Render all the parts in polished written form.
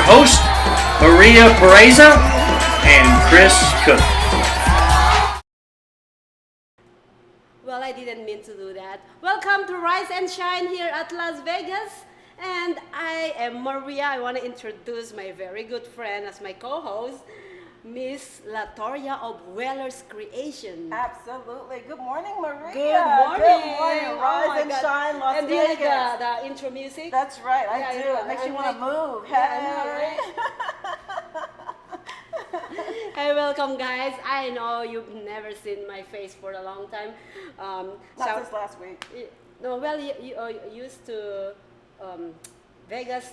hosts, Pureza and Chris Cook. Well, I didn't mean to do that. Welcome to Rise and Shine here at Las Vegas. And I am Maria. I want to introduce my very good friend as my co-host, Miss Latoria of Weller's Creation. Absolutely. Good morning, Maria. Good morning. Good morning. Rise and shine, Las and Vegas. Vegas. The intro music. That's right. Yeah, I do. It makes you want to move. Yeah, I know, right? Hey, welcome, guys. I know you've never seen my face for a long time. Not since last week. No, well, you used to Vegas,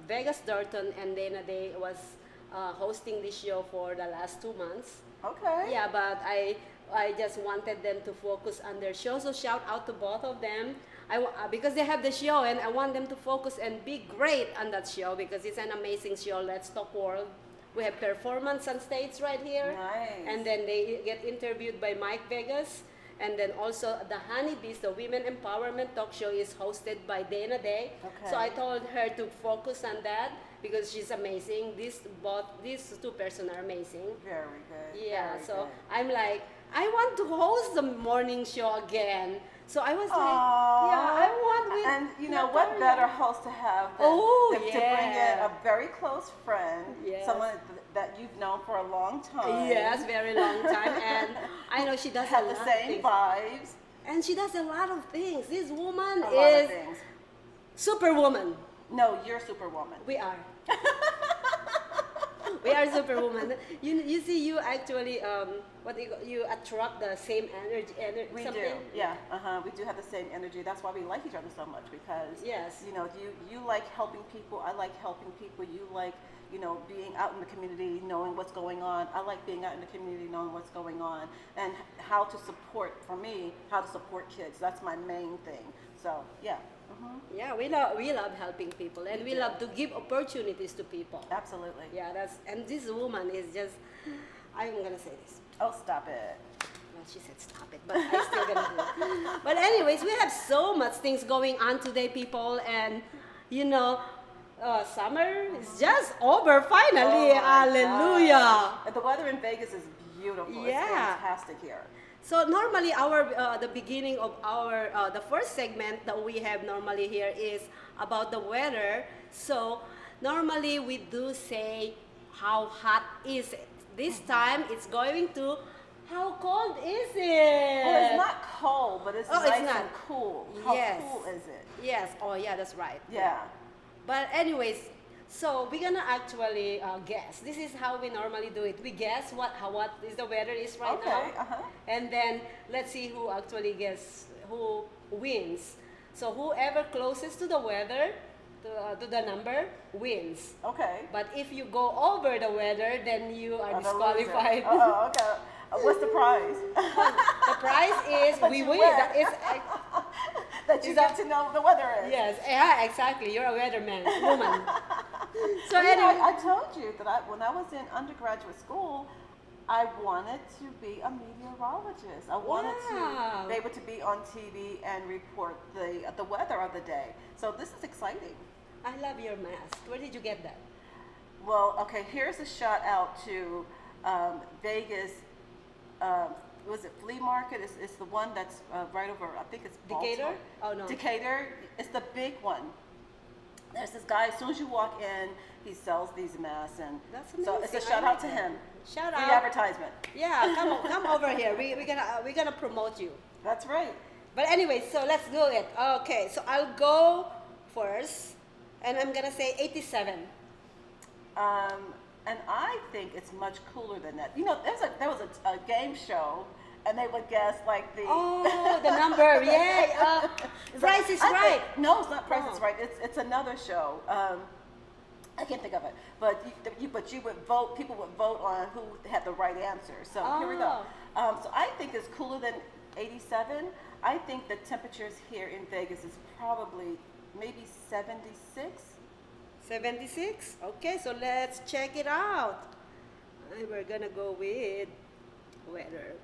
Vegas Darton, and Dana Day was hosting this show for the last 2 months. Okay. Yeah, but I just wanted them to focus on their show. So shout out to both of them. Because they have the show, and I want them to focus and be great on that show because it's an amazing show. Let's Talk World. We have performance on stage right here. Nice. And then they get interviewed by Mike Vegas. And then also the Honeybees, the Women Empowerment Talk Show, is hosted by Dana Day. Okay. So I told her to focus on that because she's amazing. These two persons are amazing. Very good. Yeah. Very So good. I'm like, I want to host the morning show again. So I was like, Aww. yeah, I want. And you know what better host to have than to bring in a very close friend, Yes. someone that you've known for a long time. Yes, very long time, and I know she does Have a the lot same of things. vibes. And she does a lot of things. This woman A lot of is things. superwoman. No, you're Superwoman. We are. We are superwoman. You see, you actually you attract the same energy. We something. do, yeah. We do have the same energy. That's why we like each other so much because Yes. you know, you like helping people. I like helping people. You like, you know, being out in the community, knowing what's going on. I like being out in the community, knowing what's going on, and how to support. For me, how to support kids. That's my main thing. So yeah. Yeah, we love helping people, and we love to give opportunities to people. Absolutely. Yeah, and this woman is just. I'm gonna say this. Oh, stop it. Well, she said stop it, but I'm still gonna do it. But anyways, we have so much things going on today, people, and you know, summer is just over finally. Oh my Hallelujah! gosh. And the weather in Vegas is beautiful. Yeah. It's fantastic here. So normally the beginning of our the first segment that we have normally here is about the weather. So normally we do say how hot is it. This time it's going to how cold is it? Well, it's not cold, but it's Oh, nice it's not. and cool. How Yes. cool is it? Yes. Oh yeah, that's right. Yeah. But anyways, so we're gonna actually guess. This is how we normally do it. We guess what is the weather is right Okay, now, and then let's see who actually who wins. So whoever closest to the weather, to the number, wins. Okay. But if you go over the weather, then you are I'm a loser. disqualified. Oh, okay. What's the prize? The prize is That we you win. win. That is, That you Is get that- to know what the weather is. yes, yeah, exactly. You're a weatherman, woman. So Well, you know, anyway. I told you that when I was in undergraduate school, I wanted to be a meteorologist. I wanted Wow. to be able to be on TV and report the weather of the day. So this is exciting. I love your mask. Where did you get that? Well, okay, here's a shout out to Vegas. Was it Flea Market? It's the one that's right over, I think it's Decatur? Baltimore. Oh, no. Decatur. It's the big one. There's this guy, as soon as you walk in, he sells these masks. And That's so it's a amazing. shout I out like to that. him. Shout Free out. advertisement. Yeah, come over here. We're gonna promote you. That's right. But anyway, so let's do it. Okay, so I'll go first, and I'm gonna say 87. And I think it's much cooler than that. You know, there was a game show, and they would guess like the. Oh, the number, yeah. Price is I Right. think- no, it's not Price is Oh. Right. It's another show. I can't think of it. But you would vote. People would vote on who had the right answer. So here we go. So I think it's cooler than 87. I think the temperatures here in Vegas is probably maybe 76. 76? Okay, so let's check it out. We're gonna go with weather.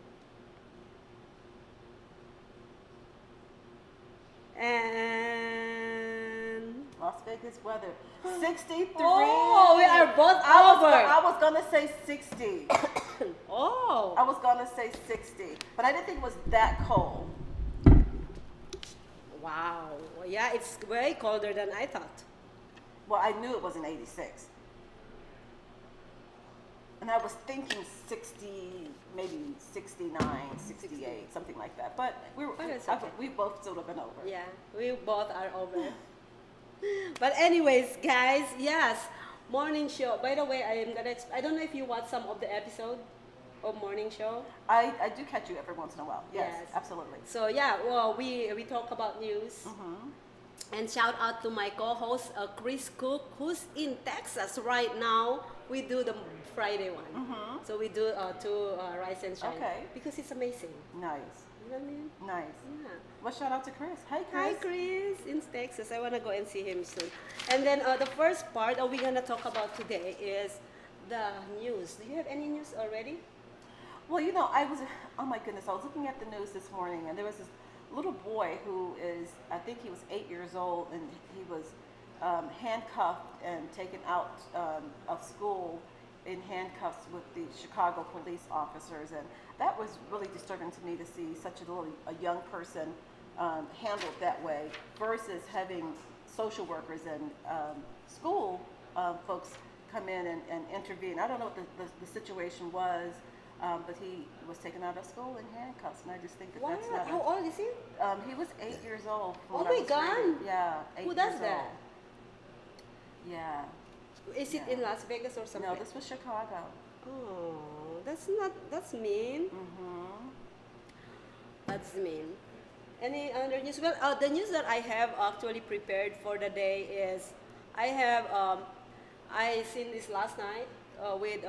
And Las Las Vegas weather. 63. Oh, we are both over. I was gonna say 60. Oh. I was gonna say 60, but I didn't think it was that cold. Wow. Yeah, it's way colder than I thought. Well, I knew it wasn't 86. And I was thinking 60, maybe 69, 68, something like that. But we both still have been over. Yeah, we both are over. But anyways, guys, yes, morning show. By the way, I don't know if you watch some of the episode of morning show. I do catch you every once in a while. Yes, Yes. absolutely. So yeah, well, we talk about news. And shout out to my co-host Chris Cook, who's in Texas right now. We do the Friday one, so we do Rise and Shine. Okay. Because it's amazing. Nice. You know what I mean? Nice. Yeah. Well, shout out to Chris. Hey, Chris. Hi, Chris, in Texas. I want to go and see him soon. And then the first part we're going to talk about today is the news. Do you have any news already? Well, oh my goodness, I was looking at the news this morning, and there was this little boy who is, I think he was 8 years old, and he was handcuffed and taken out of school in handcuffs with the Chicago police officers, and that was really disturbing to me to see such a young person handled that way versus having social workers and school folks come in and intervene. I don't know what the situation was, but he was taken out of school in handcuffs, and I just think Wow. that's not. How old is he? He was 8 years old. Oh my God. Yeah, 8 Who years does that? old. Yeah. Is it in Las Vegas or something? No, this was Chicago. Oh, that's mean. That's mean. Any other news? Well, the news that I have actually prepared for the day is I seen this last night with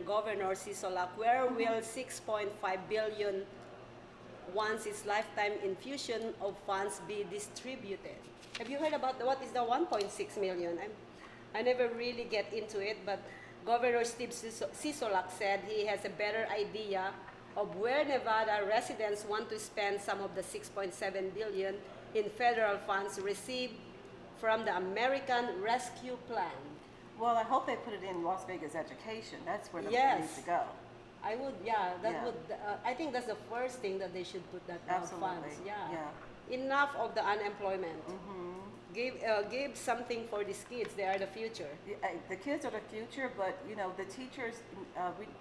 Governor Sisolak, where will 6.5 billion once its lifetime infusion of funds be distributed? Have you heard about what is the 1.6 million? I never really get into it, but Governor Steve Sisolak said he has a better idea of where Nevada residents want to spend some of the 6.7 billion in federal funds received from the American Rescue Plan. Well, I hope they put it in Las Vegas education. That's where the money Yes. needs to go. I would, yeah, that Yeah. would. I think that's the first thing that they should put that Absolutely. funds. Yeah. Yeah. Enough of the unemployment. Give something for these kids. They are the future. The kids are the future, but the teachers,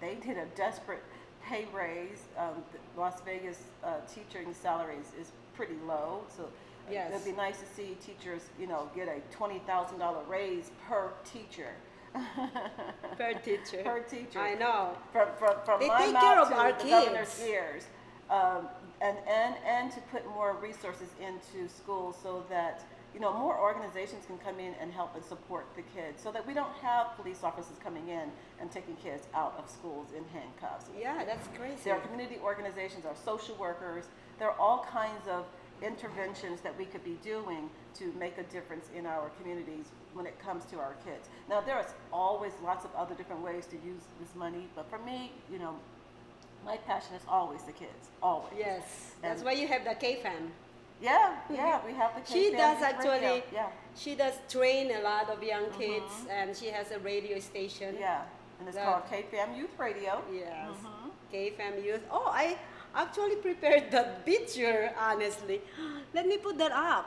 they did a desperate pay raise. The Las Vegas teaching salaries is pretty low, so Yes. it'd be nice to see teachers, get a $20,000 raise per teacher. Per teacher. Per teacher. I know. From They my take mouth care of to our the kids. governor's ears, and to put more resources into schools so that more organizations can come in and help and support the kids, so that we don't have police officers coming in and taking kids out of schools in handcuffs. Yeah, that's crazy. There are community organizations, there are social workers, there are all kinds of interventions that we could be doing to make a difference in our communities when it comes to our kids. Now, there is always lots of other different ways to use this money, but for me, my passion is always the kids, always. Yes, that's And- why you have the K-Fam. Yeah, we have the She K-Fam does radio. actually. Yeah, She does train a lot of young kids, and she has a radio station. yeah, and it's That- called K-Fam Youth Radio. Yes. K-Fam Youth. Oh, I actually prepared that picture, honestly. Let me put that up.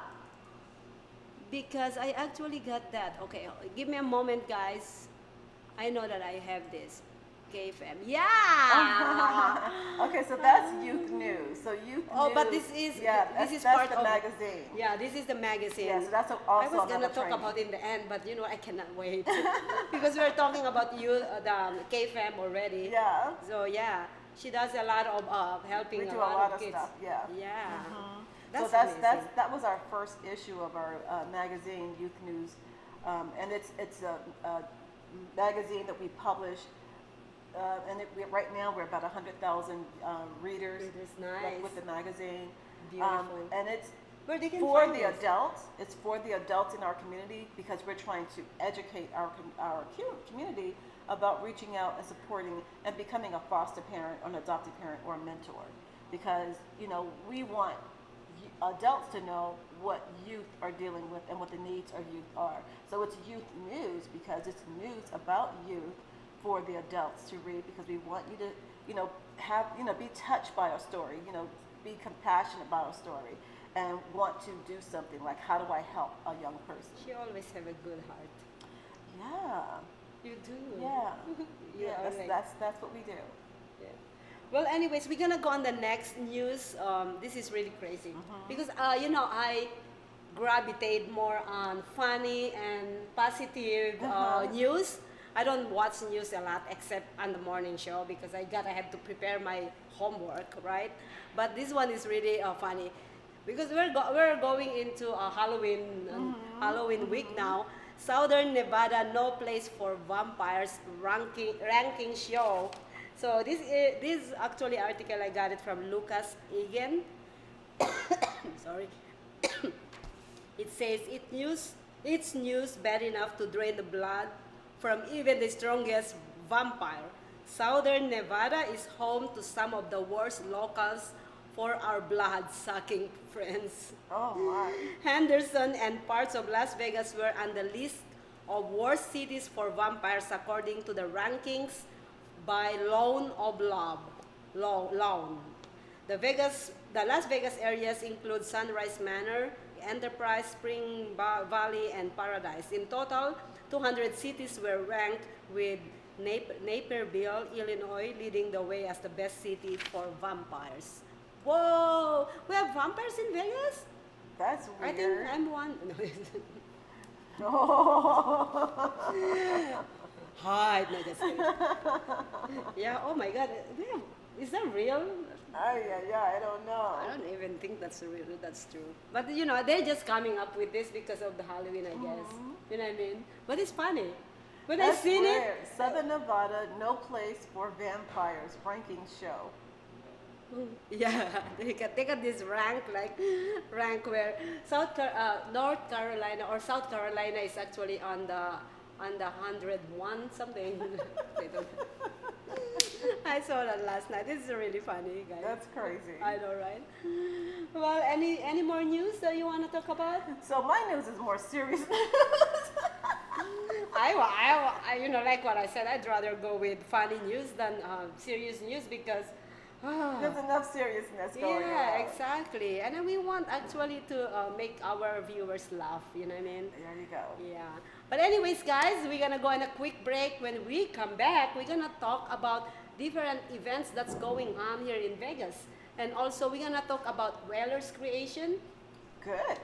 Because I actually got that. Okay, give me a moment, guys. I know that I have this. K-Fam. Yeah! Okay, so that's youth news. So youth Oh, news. but this is that's part the of magazine. Yeah, this is the magazine. Yeah, so that's also I was gonna another talk training. about it in the end, but I cannot wait because we're talking about you, the K-Fam already. Yeah. So yeah, she does a lot of helping We a do lot, of of kids. stuff. Yeah. Yeah. So that was our first issue of our magazine, Youth News, and it's a magazine that we publish. And right now we're about 100,000 readers Nice. with the magazine. Beautiful. And it's Where they can for find the this? adults. It's for the adults in our community because we're trying to educate our community about reaching out and supporting and becoming a foster parent or an adopted parent or a mentor. Because we want adults to know what youth are dealing with and what the needs of youth are. So it's youth news because it's news about youth for the adults to read because we want you to, be touched by our story, be compassionate about our story and want to do something like how do I help a young person? She always have a good heart. Yeah. You do. Yeah. You Yeah, are like- that's what we do. Yeah. Well, anyways, we're gonna go on the next news. This is really crazy because I gravitate more on funny and positive news. I don't watch news a lot except on the morning show because I have to prepare my homework, right? But this one is really funny because we're going into a Halloween week now. Southern Nevada, no place for vampires ranking show. So this actually article I got it from Lucas Egan. Sorry. It says it's news bad enough to drain the blood from even the strongest vampire. Southern Nevada is home to some of the worst locals for our blood-sucking friends. Oh my. Henderson and parts of Las Vegas were on the list of worst cities for vampires according to the rankings by Loan of Love. Loan. The Las Vegas areas include Sunrise Manor, Enterprise, Spring Valley, and Paradise. In total, 200 cities were ranked with Naperville, Illinois, leading the way as the best city for vampires. Whoa! We have vampires in Vegas? That's I think weird. I'm one. Hi, no, just kidding. Yeah, oh my God. Is that real? I don't know. I don't even think that's true. But they're just coming up with this because of the Halloween, I guess. You know what I mean? But it's funny. When I That's seen weird. Southern Nevada, no place for vampires ranking show. Yeah, they got this rank where North Carolina or South Carolina is actually on the 101 something. I saw that last night. This is really funny, guys. That's crazy. I know, right? Well, any more news that you want to talk about? So my news is more serious. I like what I said. I'd rather go with funny news than serious news because. There's enough seriousness going on. Yeah, exactly. And then we want actually to make our viewers laugh, you know what I mean? There you go. Yeah. But anyways, guys, we're going to go on a quick break. When we come back, we're going to talk about different events that's going on here in Vegas. And also, we're going to talk about Whalers Creation. Good.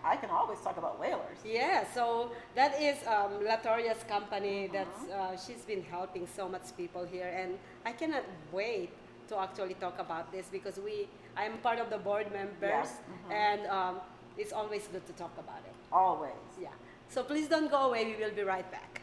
I can always talk about whalers. Yeah, so that is Latoria's company. That's she's been helping so much people here. And I cannot wait to actually talk about this because I'm part of the board members and it's always good to talk about it. Always. Yeah. So please don't go away. We will be right back.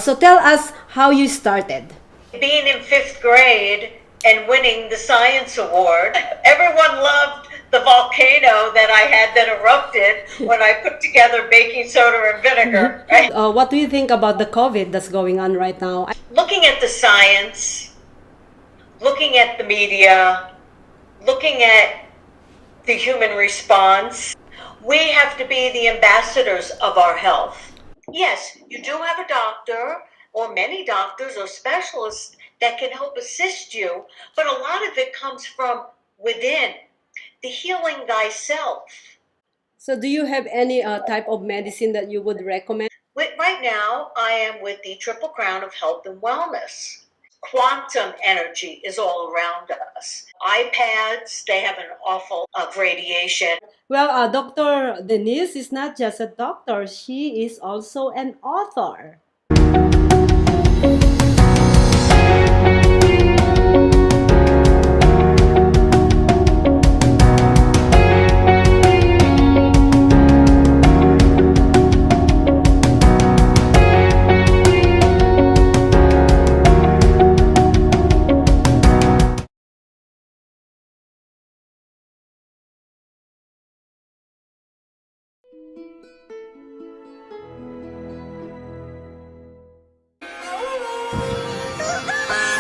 So tell us how you started. Being in fifth grade and winning the science award, everyone loved the volcano that I had that erupted when I put together baking soda and vinegar. Right? What do you think about the COVID that's going on right now? Looking at the science, looking at the media, looking at the human response, we have to be the ambassadors of our health. Yes, you do have a doctor or many doctors or specialists that can help assist you, but a lot of it comes from within, the healing thyself. So do you have any type of medicine that you would recommend? Right now, I am with the Triple Crown of Health and Wellness. Quantum energy is all around us. iPads, they have an awful of radiation. Well, Dr. Denise is not just a doctor, she is also an author.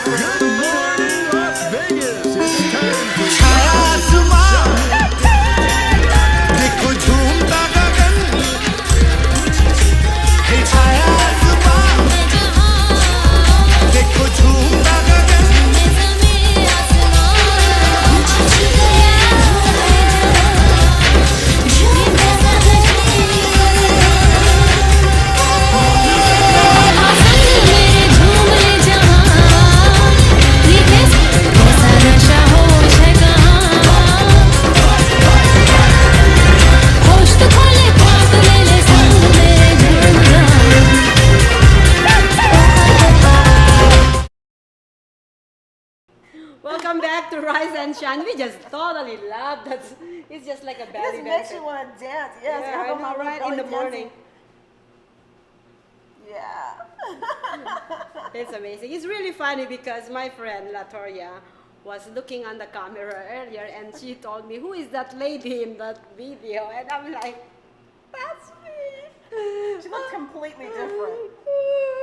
Good morning, Las Vegas. It's time for छाया आसमां देखो झूमता गगन हे छाया आसमां देखो झूमता गगन Welcome back to Rise and Shine. We just totally love that. It's just like a belly This makes dancer. you want to dance. Yes, Yeah, I have know, my right? belly In the dancing. morning. Yeah. It's amazing. It's really funny because my friend Latoria was looking on the camera earlier and she told me, who is that lady in that video? And I'm like, that's me. She looks completely different.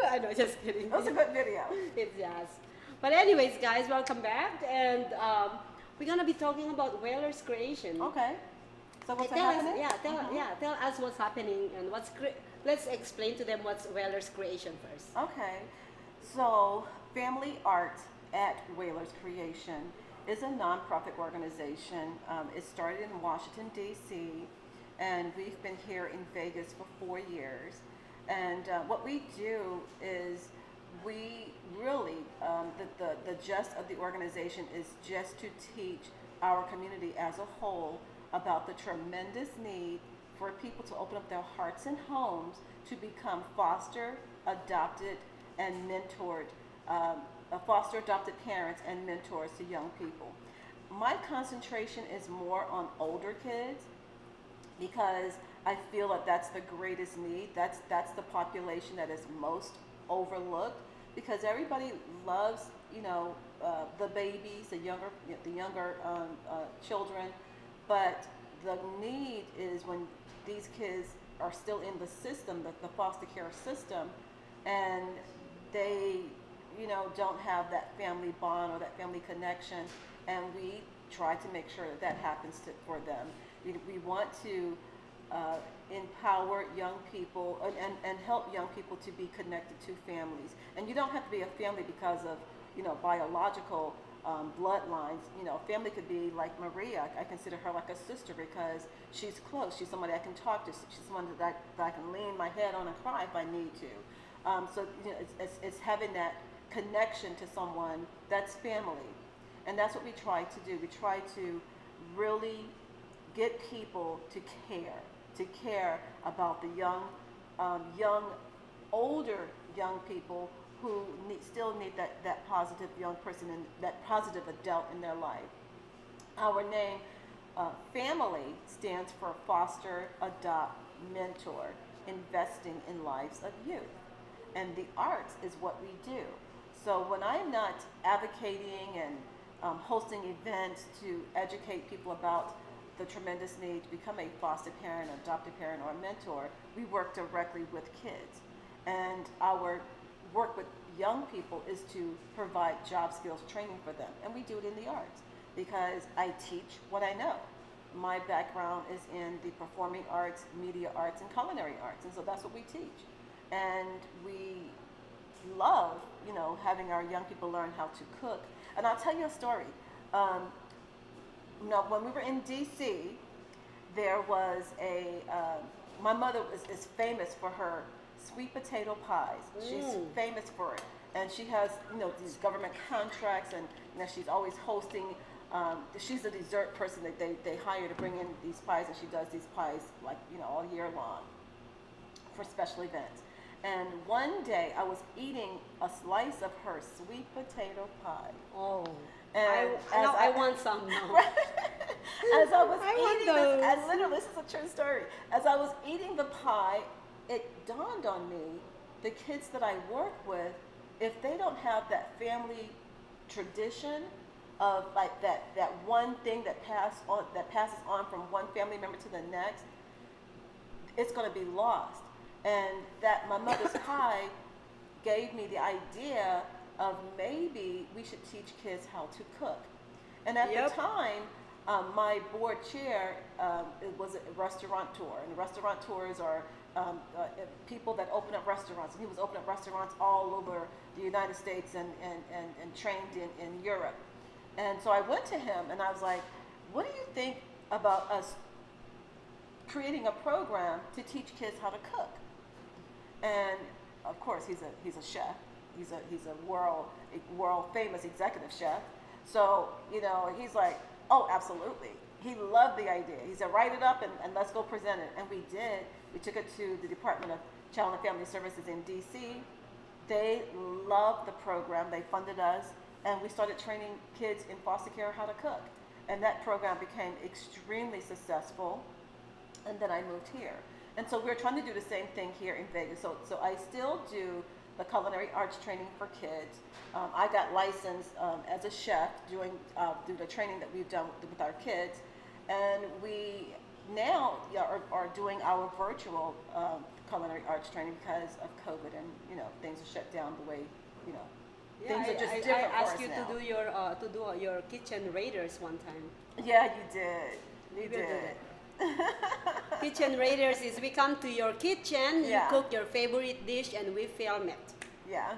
I know, just kidding. It was a good video. It's yes. But anyways, guys, welcome back. And we're going to be talking about Whaler's creation. Okay. So what's Tell us, happening? tell us what's happening and let's explain to them what's Whaler's creation first. Okay, so Family Art at Whaler's Creation is a nonprofit organization. It started in Washington, D.C., and we've been here in Vegas for 4 years. And what we do is we really, the gist of the organization is just to teach our community as a whole about the tremendous need for people to open up their hearts and homes to become foster, adopted, and mentored, foster adopted parents and mentors to young people. My concentration is more on older kids because I feel that that's the greatest need. That's the population that is most overlooked because everybody loves, the babies, the younger children, but the need is when these kids are still in the system, the foster care system, and they, don't have that family bond or that family connection, and we try to make sure that happens for them. We want to empower young people and help young people to be connected to families. And you don't have to be a family because of, biological bloodlines. Family could be like Maria. I consider her like a sister because she's close. She's somebody I can talk to. She's someone that I can lean my head on and cry if I need to. So it's having that connection to someone that's family. And that's what we try to do. We try to really get people to care about the older young people who still need that positive young person and that positive adult in their life. Our name, family, stands for Foster, Adopt, Mentor, Investing in Lives of Youth. and the arts is what we do. So when I'm not advocating and hosting events to educate people about the tremendous need to become a foster parent, adoptive parent, or a mentor, we work directly with kids. And our work with young people is to provide job skills training for them. And we do it in the arts because I teach what I know. My background is in the performing arts, media arts, and culinary arts. And so that's what we teach. And we love, having our young people learn how to cook. And I'll tell you a story. When we were in D.C., there was my mother is famous for her sweet potato pies. She's famous for it. And she has, these government contracts, and she's always hosting. She's a dessert person that they hire to bring in these pies, and she does these pies all year long for special events. And one day I was eating a slice of her sweet potato pie. Oh. And I want some now. As I was want eating those. this, and literally, this is a true story. As I was eating the pie, it dawned on me, the kids that I work with, if they don't have that family tradition of that one thing that passes on from one family member to the next, it's going to be lost. And that my mother's pie gave me the idea of maybe we should teach kids how to cook. And at the time, my board chair was a restaurateur, and restaurateurs are people that open up restaurants. And he was opening up restaurants all over the United States and trained in Europe. And so I went to him and I was like, what do you think about us creating a program to teach kids how to cook? And of course, he's a chef. He's a world famous executive chef. So he's like, oh, absolutely. He loved the idea. He said, write it up and let's go present it. And we did. We took it to the Department of Child and Family Services in D.C. They loved the program. They funded us, and we started training kids in foster care how to cook. And that program became extremely successful. And then I moved here. And so we're trying to do the same thing here in Vegas. So I still do the culinary arts training for kids. I got licensed as a chef doing the training that we've done with our kids. And we now are doing our virtual culinary arts training because of COVID, and things are shut down the way things are just different I for asked us you now. to do your kitchen raiders one time. Yeah, you did. You will do did. Kitchen raiders is we come to your kitchen, you Yeah. cook your favorite dish, and we film it. Yeah,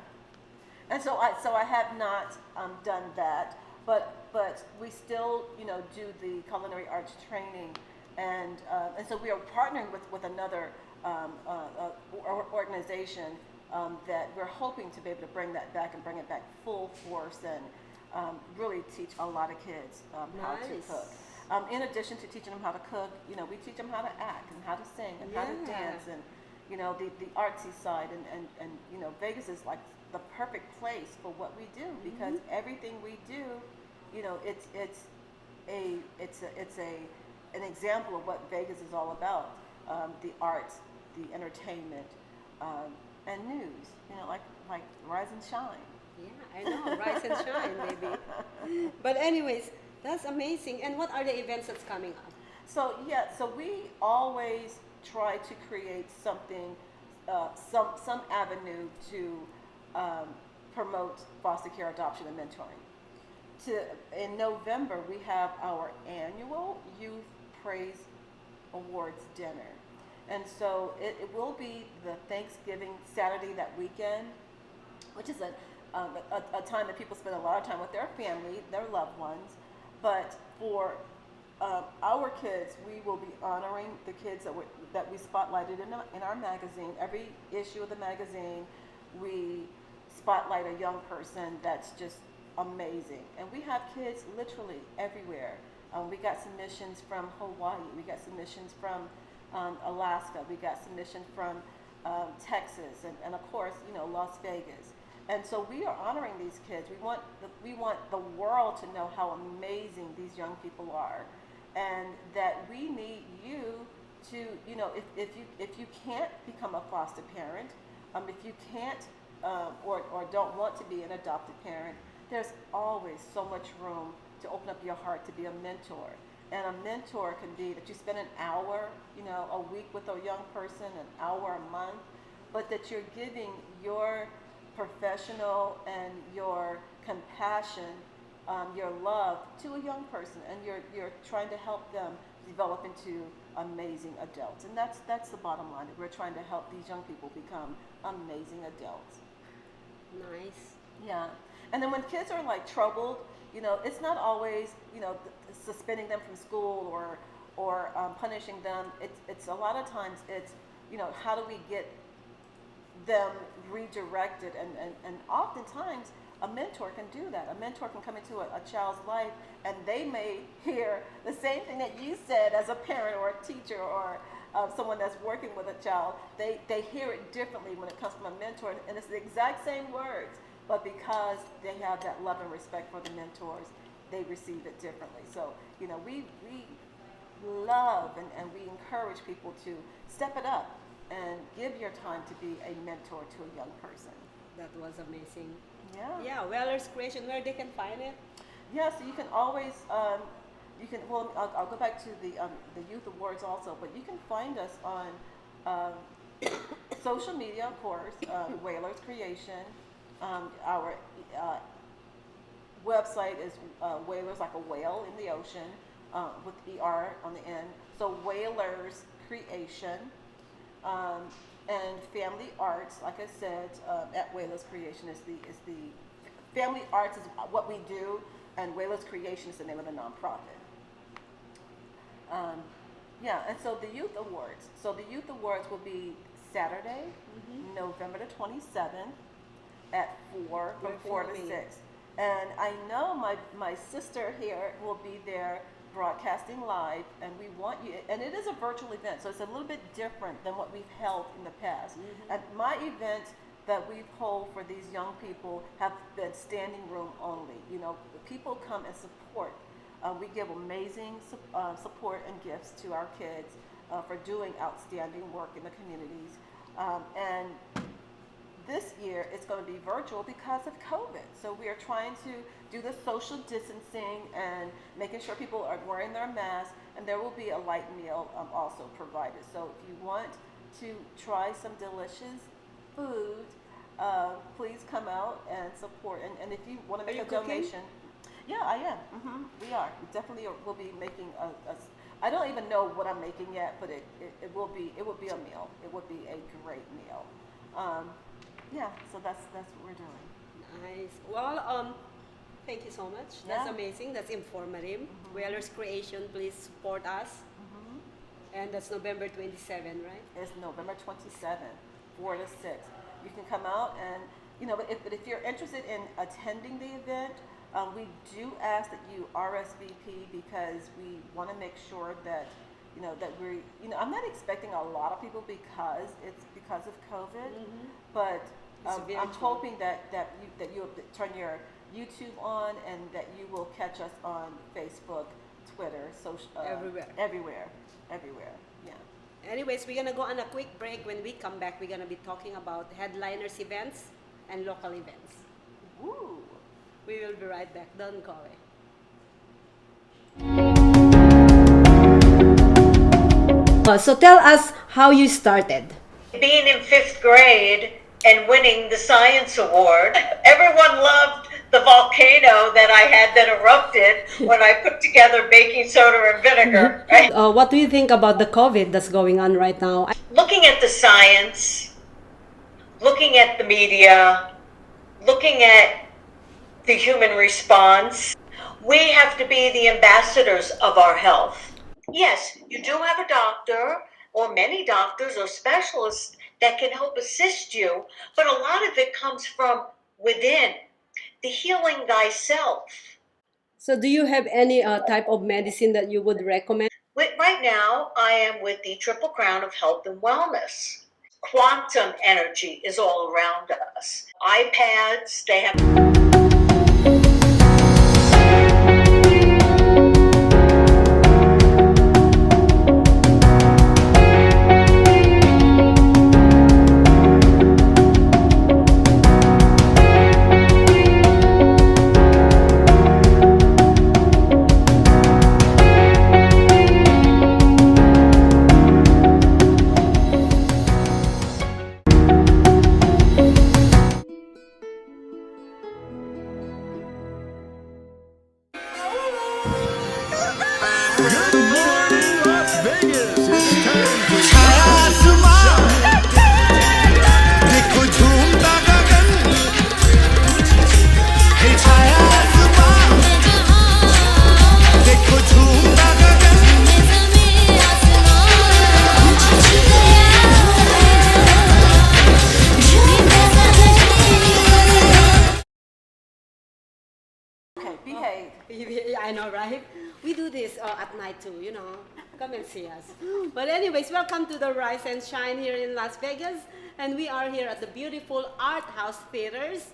and so I have not done that, but we still do the culinary arts training, and so we are partnering with another organization that we're hoping to be able to bring that back and bring it back full force and really teach a lot of kids how to Nice. cook. In addition to teaching them how to cook, we teach them how to act and how to sing and how to Yeah. dance and the artsy side and Vegas is like the perfect place for what we do because everything we do, it's an example of what Vegas is all about. The arts, the entertainment, and news. Like Rise and Shine. Yeah, I know, rise and shine, baby. But anyways, that's amazing. And what are the events that's coming up? So we always try to create something, some avenue to promote foster care, adoption, and mentoring. In November, we have our annual Youth Praise Awards dinner. And so it will be the Thanksgiving Saturday that weekend, which is a time that people spend a lot of time with their family, their loved ones. But for our kids, we will be honoring the kids that we spotlighted in our magazine. Every issue of the magazine, we spotlight a young person that's just amazing. And we have kids literally everywhere. We got submissions from Hawaii. We got submissions from Alaska. We got submissions from Texas, and of course, Las Vegas. And so we are honoring these kids. We want the world to know how amazing these young people are, and that we need you to, if you can't become a foster parent, if you can't or don't want to be an adopted parent, there's always so much room to open up your heart to be a mentor. And a mentor can be that you spend an hour, a week with a young person, an hour a month, but that you're giving your professional and your compassion, your love to a young person, and you're trying to help them develop into amazing adults. And that's the bottom line. We're trying to help these young people become amazing adults. Nice. Yeah. And then when kids are like troubled, it's not always, suspending them from school or punishing them. It's a lot of times it's, how do we get them redirected? And oftentimes a mentor can do that. A mentor can come into a child's life and they may hear the same thing that you said as a parent or a teacher or someone that's working with a child. They hear it differently when it comes from a mentor, and it's the exact same words, but because they have that love and respect for the mentors, they receive it differently. So, we love and we encourage people to step it up and give your time to be a mentor to a young person. That was amazing. Yeah. Yeah, Weller's Creation, where they can find it? Yeah, so you can always, I'll go back to the Youth Awards also, but you can find us on social media, of course, Whalers Creation. Our website is Whalers, like a whale in the ocean, with ER on the end. So Whalers Creation. And Family Arts, like I said, at Whalers Creation is the Family Arts is what we do, and Whalers Creation is the name of the nonprofit. And so the Youth Awards. So the Youth Awards will be Saturday, November the 27th at 4, from 4 to 6. And I know my sister here will be there broadcasting live, and we want you, and it is a virtual event, so it's a little bit different than what we've held in the past. And my events that we've held for these young people have been standing room only. People come and support. We give amazing support and gifts to our kids for doing outstanding work in the communities. And this year it's going to be virtual because of COVID. So we are trying to do the social distancing and making sure people are wearing their masks, and there will be a light meal also provided. So if you want to try some delicious food, please come out and support. And if you want to make a donation, yeah, I am. We are. We definitely will be making I don't even know what I'm making yet, but it will be a meal. It will be a great meal. Yeah, so that's what we're doing. Nice. Well, thank you so much. That's Yeah. amazing. That's informative. Whalers Creation, please support us. And that's November 27, right? It's November 27th, 4 to 6. You can come out and, but if you're interested in attending the event, we do ask that you RSVP, because we want to make sure that, that we're, I'm not expecting a lot of people because of COVID, but I'm hoping that you'll turn your YouTube on, and that you will catch us on Facebook, Twitter, social, everywhere, yeah. Anyways, we're going to go on a quick break. When we come back, we're going to be talking about headliners events and local events. Woo! We will be right back. Don't go away. So tell us how you started. Being in 5th grade and winning the science award, everyone loved the volcano that I had that erupted when I put together baking soda and vinegar. Right? What do you think about the COVID that's going on right now? Looking at the science, looking at the media, looking at the human response, we have to be the ambassadors of our health. Yes, you do have a doctor or many doctors or specialists that can help assist you, but a lot of it comes from within, the healing thyself. So do you have any type of medicine that you would recommend? Right now, I am with the Triple Crown of Health and Wellness. Quantum energy is all around us. iPads, they have... right? We do this at night too, you know. Come and see us. But anyways, welcome to the Rise and Shine here in Las Vegas. And we are here at the beautiful Art House Theaters.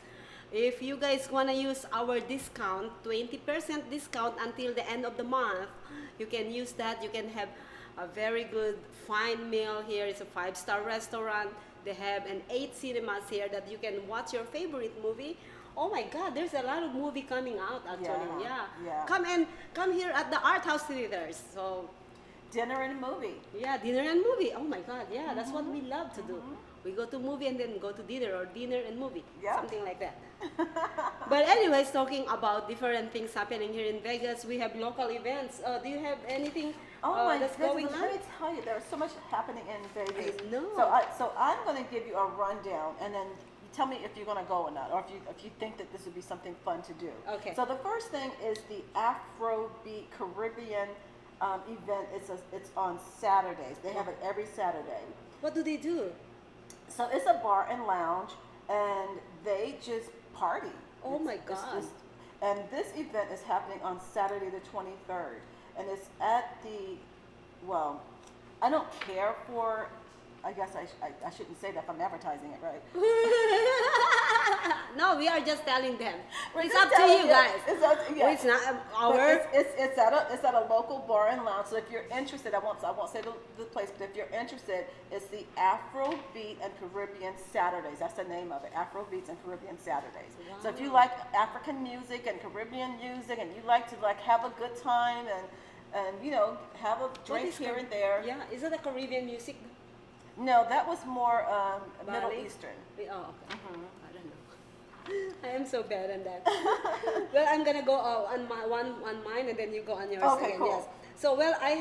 If you guys want to use our discount, 20% discount until the end of the month, you can use that. You can have a very good, fine meal here. It's a 5-star restaurant. They have an 8 cinemas here that you can watch your favorite movie. Oh my God, there's a lot of movie coming out actually. Yeah. Come here at the Art House Theaters. So Dinner and movie. yeah, dinner and movie. Oh my God, yeah, that's what we love to do. We go to movie and then go to dinner, or dinner and movie, Yeah. something like that. But anyways, talking about different things happening here in Vegas, we have local events. Do you have anything Oh my that's goodness, going on? let me tell you, there's so much happening in Vegas. I know. So I'm going to give you a rundown, and then you tell me if you're going to go or not, or if you think that this would be something fun to do. Okay. So the first thing is the Afrobeat Caribbean event. It's on Saturdays. They have it every Saturday. What do they do? So it's a bar and lounge, and they just party. Oh my It's God. just- and this event is happening on Saturday the 23rd, and it's at the, well, I don't care for, I guess I shouldn't say that if I'm advertising it, right? No, we are just telling them. We're It's just up to telling you them. guys. It's up to, yeah. It's not But our. it's at a local bar and lounge. So if you're interested, I won't say the place, but if you're interested, it's the Afrobeat and Caribbean Saturdays. That's the name of it, Afrobeats and Caribbean Saturdays. So if you like African music and Caribbean music, and you like to have a good time and you know, have a What drink is here Car- and there. Yeah, is it a Caribbean music? No, that was more Middle Bali? Eastern. Oh, okay. I don't know. I am so bad on that. Well, I'm gonna go on mine, and then you go on yours Okay, again. cool. Yes. So well, I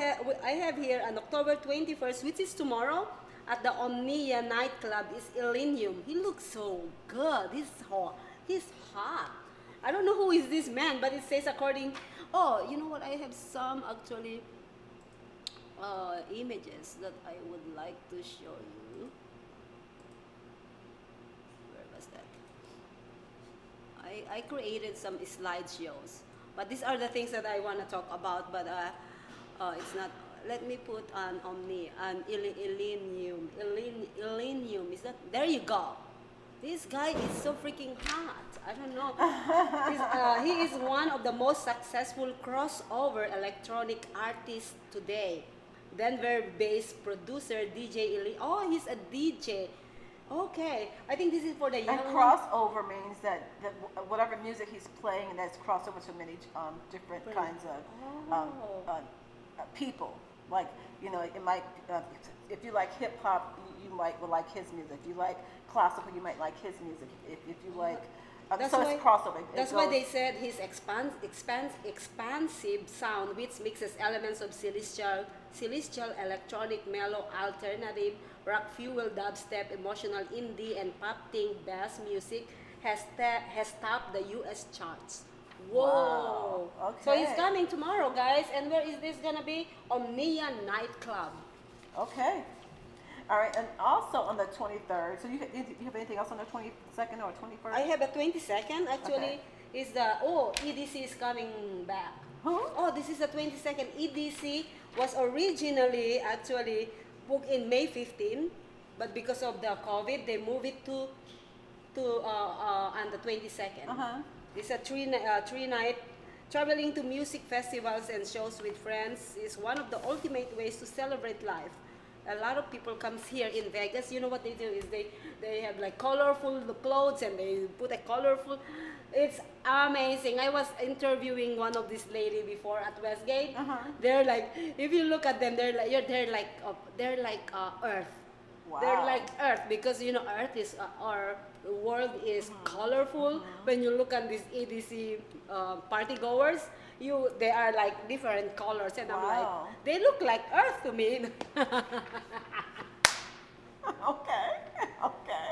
have here on October 21st, which is tomorrow, at the Omnia nightclub is Illenium. He looks so good. He's hot. I don't know who is this man, but it says according. Oh, you know what? I have some actually images that I would like to show you. Where was that? I created some slideshows, but these are the things that I want to talk about, but it's not. Let me put on Omni, Illenium. Illenium, is that? There you go. This guy is so freaking hot. I don't know. He is one of the most successful crossover electronic artists today. Denver-based producer DJ Oh, he's a DJ. Okay, I think this is for the young And ones. crossover means that whatever music he's playing, that's crossover to many different kinds of people. Like, you know, it might, if you like hip hop, you might like his music. If you like classical, you might like his music. If you like, so it's crossover. That's why they said his expansive sound, which mixes elements of celestial electronic, mellow, alternative, rock fuel, dubstep, emotional indie, and pop-ting bass music, has topped the U.S. charts. Whoa! Wow. So he's Okay. coming tomorrow, guys. And where is this gonna be? Omnia nightclub. Okay. All right, and also on the 23rd, so you have anything else on the 22nd or 21st? I have a 22nd actually. Okay. Is the EDC is coming back. Huh? Oh, this is the 22nd. EDC was originally actually booked in May 15, but because of the COVID, they moved it to on the 22nd. Uh-huh. It's a three-night traveling to music festivals and shows with friends is one of the ultimate ways to celebrate life. A lot of people comes here in Vegas. You know what they do is they have like colorful clothes, and they put a colorful. It's amazing. I was interviewing one of this lady before at Westgate. They're like, if you look at them, they're like Earth. Wow. They're like Earth because you know Earth is our world is colorful. When you look at these EDC party goers, they are like different colors, and I'm like, Wow. they look like Earth to me. Okay. Okay.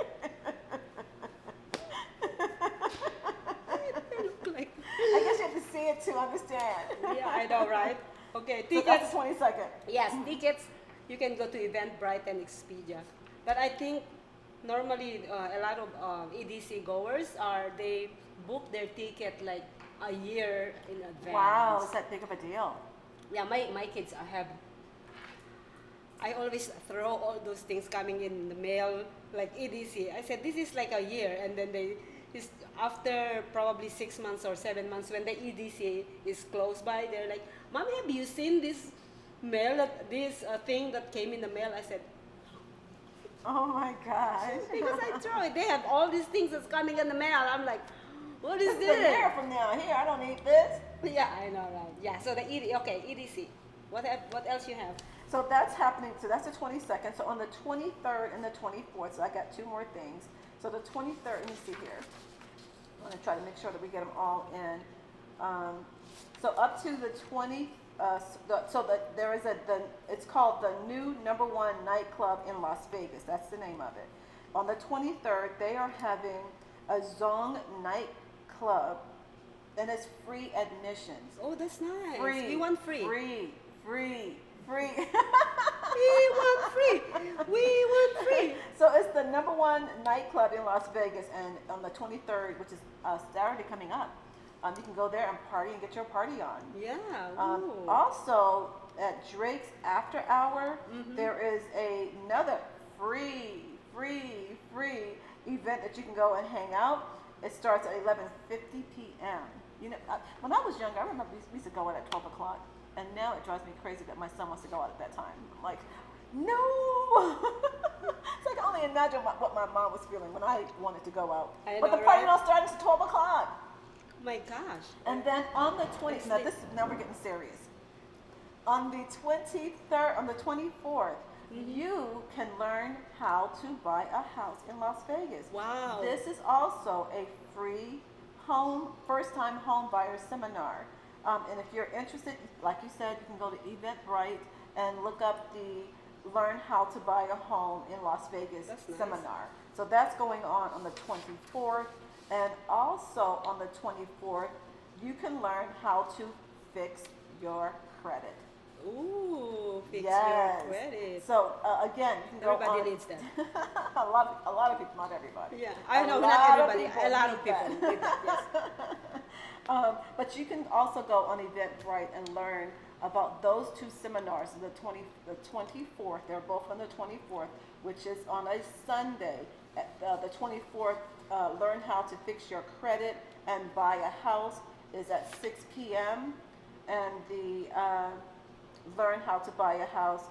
They look like. I guess you have to see it to understand. Yeah, I know, right? Okay, So that's tickets. the 22nd. Yes, tickets. You can go to Eventbrite and Expedia, but I think normally a lot of EDC goers they book their ticket like a year in advance. Wow, is that big of a deal? Yeah, my kids have. I always throw all those things coming in the mail, like EDC. I said, this is like a year. And then after probably 6 months or 7 months, when the EDC is close by, they're like, Mom, have you seen this this thing that came in the mail? I said, Oh my gosh. because I throw it. They have all these things that's coming in the mail. I'm like, what is It's this? a year from now. Here, I don't need this. Yeah, I know, right? Yeah, so the EDC. What else you have? So that's happening. So that's the 22nd. So on the 23rd and the 24th, so I got 2 more things. So the 23rd, let me see here. I'm going to try to make sure that we get them all in. So up to the 20, there is it's called the new #1 nightclub in Las Vegas. That's the name of it. On the 23rd, they are having a Zong nightclub, and it's free admissions. Oh, that's nice. Free. We want free. Free. We want free. We want free. So it's the #1 nightclub in Las Vegas, and on the 23rd, which is Saturday coming up, you can go there and party and get your party on. Yeah. Also, at Drake's After Hour, there is another free event that you can go and hang out. It starts at 11:50 p.m. You know, when I was younger, I remember we used to go out at 12 o'clock, and now it drives me crazy that my son wants to go out at that time. I'm like, no! So I can only imagine what my mom was feeling when I wanted to go out. But the party don't start until 12 o'clock. My gosh. And then on the 20th, now we're getting serious. On the 23rd, on the 24th, you can learn how to buy a house in Las Vegas. Wow. This is also a free first-time home buyer seminar. And if you're interested, like you said, you can go to Eventbrite and look up the Learn How to Buy a Home in Las Vegas seminar. So that's going on the 24th. And also on the 24th, you can learn how to fix your credit. Ooh, fix Yes. your credit. So again, you can go Everybody on. needs that. a lot of people, not everybody. Yeah, I know, not everybody. A lot of people need that, yes. But you can also go on Eventbrite and learn about those 2 seminars. The 24th, they're both on the 24th, which is on a Sunday. The 24th, learn how to fix your credit and buy a house is at 6 p.m. And the learn how to buy a house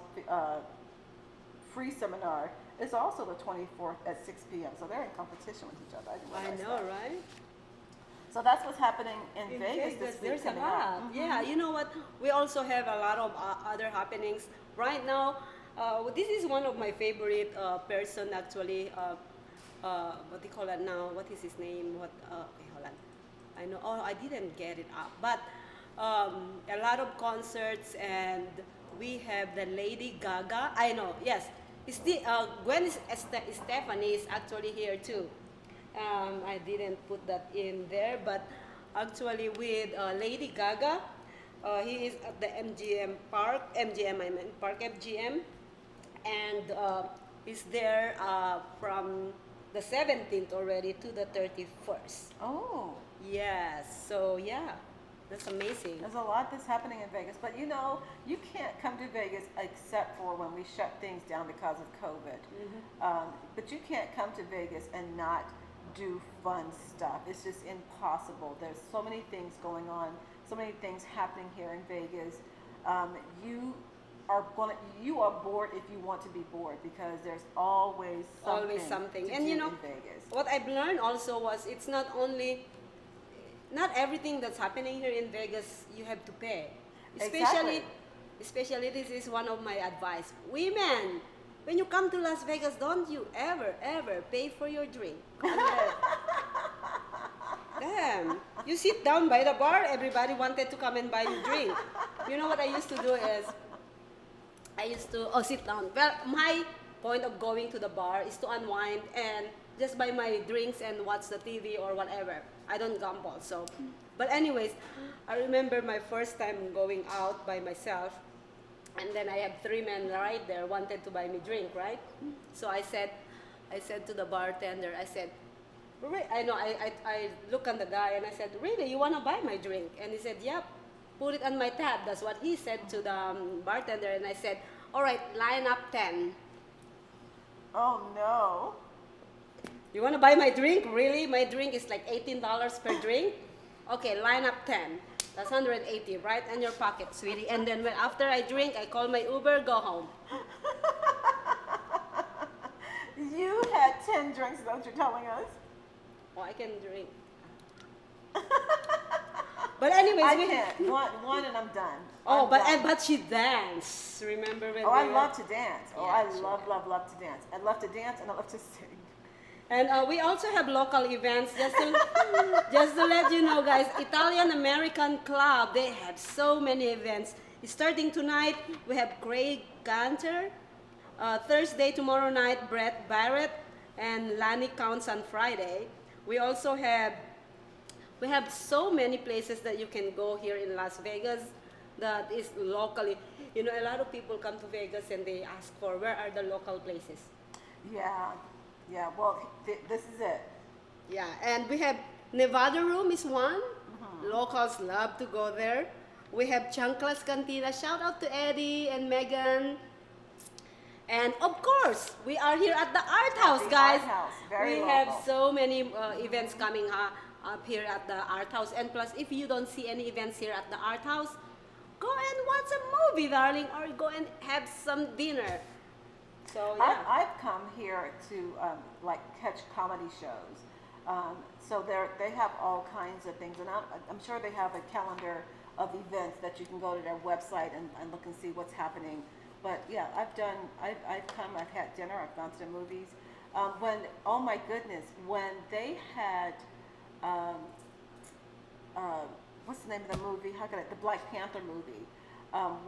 free seminar is also the 24th at 6 p.m. So they're in competition with each other. I know, right? So that's what's happening in Vegas this week. There's a coming lot. up. Yeah, you know what? We also have a lot of other happenings. Right now, this is one of my favorite person actually. What do you call that now? What is his name? Okay, hold on. I know. Oh, I didn't get it up. But a lot of concerts, and we have the Lady Gaga. I know. Yes, Gwen Stefani is actually here too. I didn't put that in there, but actually with Lady Gaga, he is at the Park FGM, and he's there from the 17th already to the 31st. Oh. Yes, so yeah, that's amazing. There's a lot that's happening in Vegas, but you know, you can't come to Vegas except for when we shut things down because of COVID. But you can't come to Vegas and not do fun stuff. It's just impossible. There's so many things going on, so many things happening here in Vegas. You are bored if you want to be bored, because there's always something to and do you know in Vegas. what I've learned also was it's not everything that's happening here in Vegas you have to pay. Exactly. Especially this is one of my advice. Women, when you come to Las Vegas, don't you ever pay for your drink. Damn. You sit down by the bar, everybody wanted to come and buy you drink. You know what I used to do is sit down. Well, my point of going to the bar is to unwind and just buy my drinks and watch the TV or whatever. I don't gamble, so. But anyways, I remember my first time going out by myself, and then I have 3 men right there wanted to buy me drink, right? So I said to the bartender, I said, I know, I look on the guy and I said, really, you want to buy my drink? And he said, yep, put it on my tab. That's what he said to the bartender. And I said, all right, line up 10. Oh no. You want to buy my drink? Really? My drink is like $18 per drink? Okay, line up 10. That's 180 right in your pocket, sweetie. And then after I drink, I call my Uber, go home. You had 10 drinks, is that what you're telling us? Oh, I can drink. But anyways, I can't. One and I'm done. Oh, I'm but done. but she danced. Remember when? Oh, I we love to dance. Oh, I Yeah, love to dance. I love to dance and I love to sing. And we also have local events. Just to let you know, guys, Italian American Club. They have so many events. Starting tonight, we have Craig Gunter. Thursday, tomorrow night, Brett Barrett and Lani Counts on Friday. We also have so many places that you can go here in Las Vegas that is locally. You know, a lot of people come to Vegas and they ask for where are the local places. Yeah. Well, this is it. Yeah, and we have Nevada Room is one. Locals love to go there. We have Chanclas Cantina. Shout out to Eddie and Megan. And of course, we are here at the Art House, the guys. Art House, very we local. have so many events coming up here at the Art House. And plus, if you don't see any events here at the Art House, go and watch a movie, darling, or go and have some dinner. So yeah. I've come here to like catch comedy shows. So they have all kinds of things, and I'm sure they have a calendar of events that you can go to their website and look and see what's happening. But yeah, I've come, I've had dinner, I've gone to the movies. Oh my goodness, when they had, what's the name of the movie? The Black Panther movie.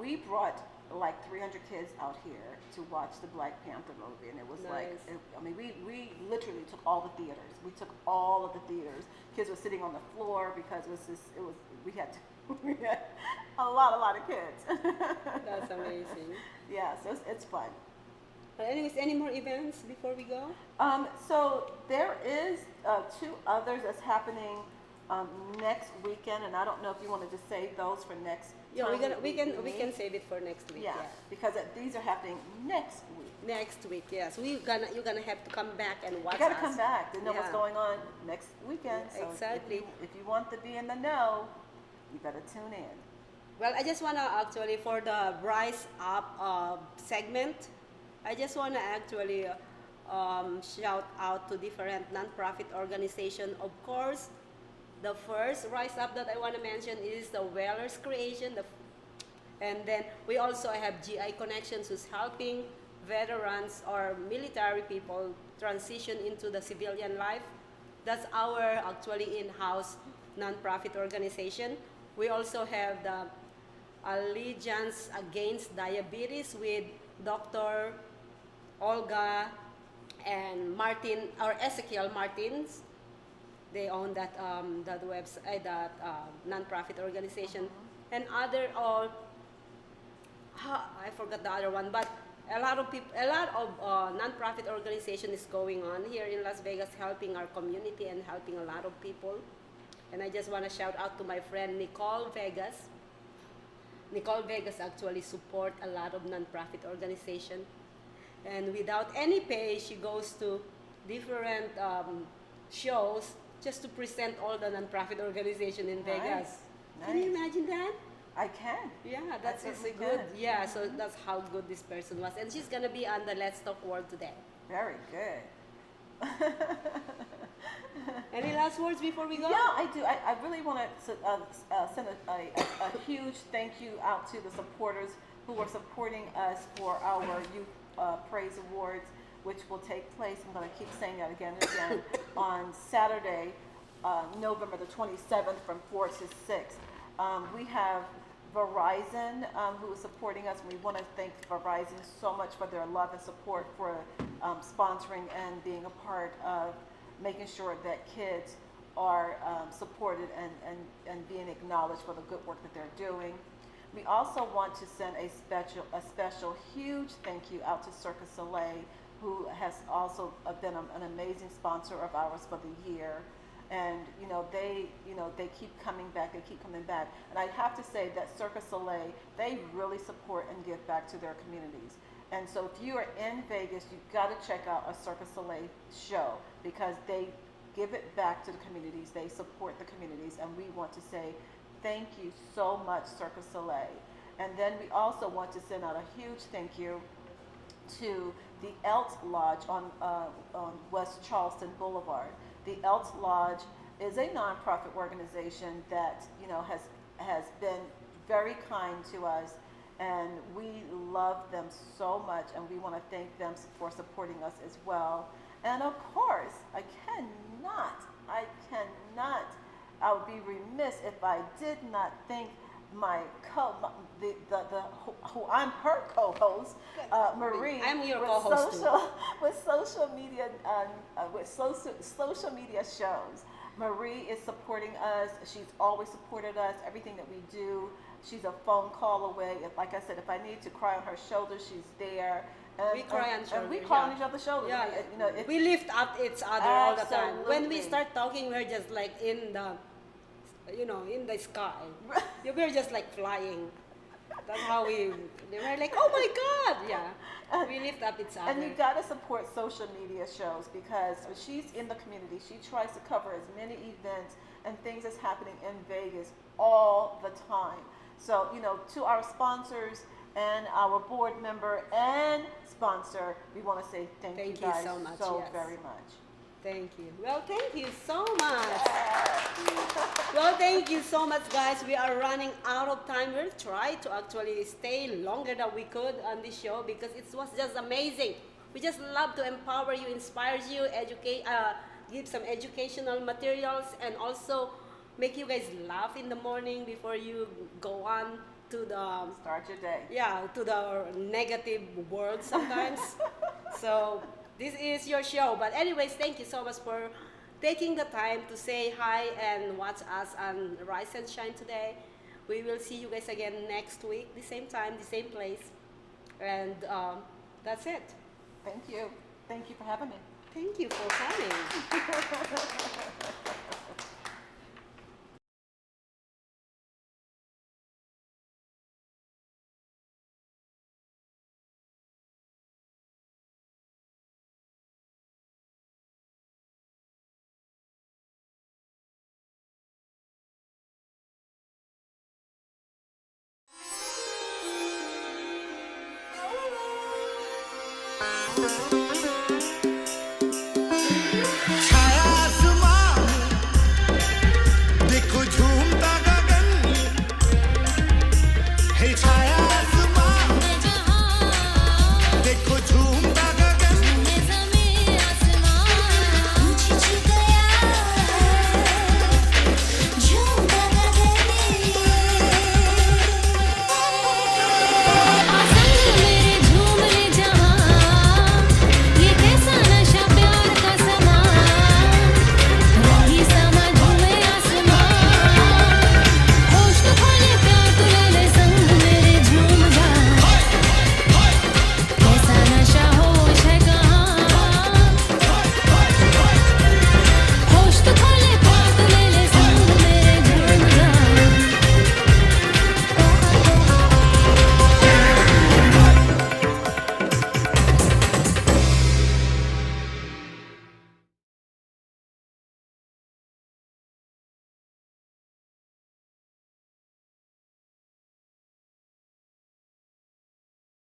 We brought like 300 kids out here to watch the Black Panther movie, and it was Nice. we literally took all the theaters. We took all of the theaters. Kids were sitting on the floor because we had a lot of kids. That's amazing. Yeah, so it's fun. But anyways, any more events before we go? So there is 2 others that's happening next weekend, and I don't know if you wanted to save those for next. Yeah, time we can meet. save it for next week. Yeah, because these are happening next week. Next week, yes. You're gonna have to come back and watch You gotta us. come back to know what's Yeah. going on next weekend. Yeah, So exactly. If you want to be in the know, you better tune in. Well, I just wanna actually for the Rise Up segment, I just wanna actually shout out to different nonprofit organizations. Of course, the first Rise Up that I want to mention is the Whalers Creation. And then we also have GI Connections, who's helping veterans or military people transition into the civilian life. That's our actually in-house nonprofit organization. We also have the Allegiance Against Diabetes with Dr. Olga and Martin, or Ezekiel Martins. They own that website, that nonprofit organization, and other I forgot the other one, but a lot of nonprofit organization is going on here in Las Vegas, helping our community and helping a lot of people. And I just want to shout out to my friend Nicole Vegas. Nicole Vegas actually support a lot of nonprofit organization, and without any pay, she goes to different shows just to present all the nonprofit organization in Vegas. Can you imagine that? I can. Yeah, that's certainly good. can. Yeah, so that's how good this person was, and she's gonna be on the Let's Talk World today. Very good. Any last words before we go? Yeah, I do. I really want to send a huge thank you out to the supporters who are supporting us for our Youth Praise Awards, which will take place, I'm going to keep saying that again and again, on Saturday, November the 27th from 4 to 6. We have Verizon who is supporting us. We want to thank Verizon so much for their love and support for sponsoring and being a part of making sure that kids are supported and being acknowledged for the good work that they're doing. We also want to send a special huge thank you out to Cirque du Soleil, who has also been an amazing sponsor of ours for the year. And they keep coming back. They keep coming back. And I have to say that Cirque du Soleil, they really support and give back to their communities. And so if you are in Vegas, you've got to check out a Cirque du Soleil show because they give it back to the communities. They support the communities, and we want to say thank you so much, Cirque du Soleil. And then we also want to send out a huge thank you to the Elt Lodge on West Charleston Boulevard. The Elt Lodge is a nonprofit organization that has been very kind to us, and we love them so much, and we want to thank them for supporting us as well. And of course, I would be remiss if I did not thank who I'm her co-host, Marie. I'm your co-host too. With social media shows. Marie is supporting us. She's always supported us. Everything that we do. She's a phone call away. Like I said, if I need to cry on her shoulder, she's there. And, we cry on shoulders. And we cry on each other's shoulders. Yeah. If, we lift up each other all the time. When we Absolutely. start talking, we're just like in the sky. We're just like flying. That's how we're like, oh my God, yeah. We lift up each other. And you got to support social media shows because when she's in the community, she tries to cover as many events and things that's happening in Vegas all the time. So, to our sponsors and our board member and sponsor, we want to say thank you guys so much, so yes. very much. Thank you. Well, thank you so much. Well, thank you so much, guys. We are running out of time. We'll try to actually stay longer than we could on this show because it was just amazing. We just love to empower you, inspire you, educate, give some educational materials, and also make you guys laugh in the morning before you go on to the Start your day. yeah, to the negative world sometimes. So this is your show. But anyways, thank you so much for taking the time to say hi and watch us on Rise and Shine today. We will see you guys again next week, the same time, the same place. And that's it. Thank you. Thank you for having me. Thank you for coming.